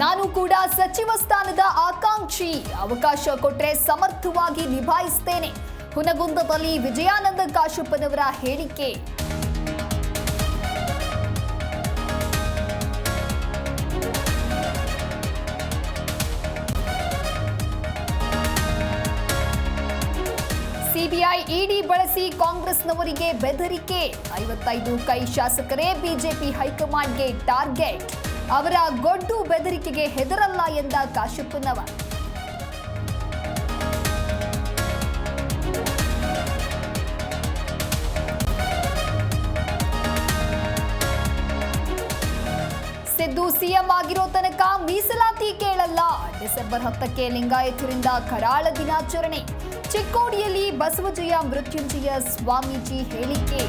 ನಾನು ಕೂಡ ಸಚಿವ ಸ್ಥಾನದ ಆಕಾಂಕ್ಷಿ, ಅವಕಾಶ ಕೊಟ್ಟರೆ ಸಮರ್ಥವಾಗಿ ನಿಭಾಯಿಸುತ್ತೇನೆ. ಹುನಗುಂದದಲ್ಲಿ ವಿಜಯಾನಂದ ಕಾಶಪ್ಪನವರ ಹೇಳಿಕೆ. ಸಿಬಿಐ ಇಡಿ ಬಳಸಿ ಕಾಂಗ್ರೆಸ್ನವರಿಗೆ ಬೆದರಿಕೆ. 55 ಕೈ ಶಾಸಕರೇ ಬಿಜೆಪಿ ಹೈಕಮಾಂಡ್ಗೆ ಟಾರ್ಗೆಟ್. ಅವರ ಗೊಡ್ಡು ಬೆದರಿಕೆಗೆ ಹೆದರಲ್ಲ ಎಂದ ಕಾಶಪ್ಪನವ. ಸಿದ್ದು ಸಿಎಂ ಆಗಿರೋ ತನಕ ಮೀಸಲಾತಿ ಕೇಳಲ್ಲ. ಡಿಸೆಂಬರ್ 10ಕ್ಕೆ ಲಿಂಗಾಯತರಿಂದ ಕರಾಳ ದಿನಾಚರಣೆ. ಚಿಕ್ಕೋಡಿಯಲ್ಲಿ ಬಸವಜಯ ಮೃತ್ಯುಂಜಯ ಸ್ವಾಮೀಜಿ ಹೇಳಿಕೆ.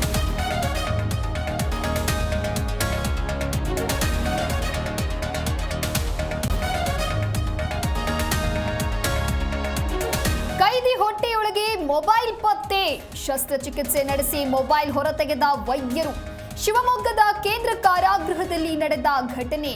ಕೈದಿ ಹೊಟ್ಟೆಯೊಳಗೆ ಮೊಬೈಲ್ ಪತ್ತೆ. ಶಸ್ತ್ರಚಿಕಿತ್ಸೆ ನಡೆಸಿ ಮೊಬೈಲ್ ಹೊರತೆಗೆದ ವೈದ್ಯರು. ಶಿವಮೊಗ್ಗದ ಕೇಂದ್ರ ಕಾರಾಗೃಹದಲ್ಲಿ ನಡೆದ ಘಟನೆ.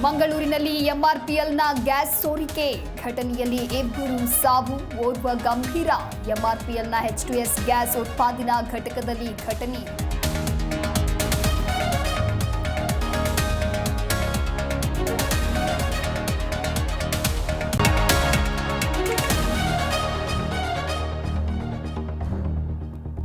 ಮಂಗಳೂರಿನಲ್ಲಿ ಎಂಆರ್ಪಿಎಲ್ನ ಗ್ಯಾಸ್ ಸೋರಿಕೆ. ಘಟನೆಯಲ್ಲಿ 2 ಸಾವು, ಓರ್ವ ಗಂಭೀರ. ಎಂಆರ್ಪಿಎಲ್ನ H2S ಗ್ಯಾಸ್ ಉತ್ಪಾದನಾ ಘಟಕದಲ್ಲಿ ಘಟನೆ.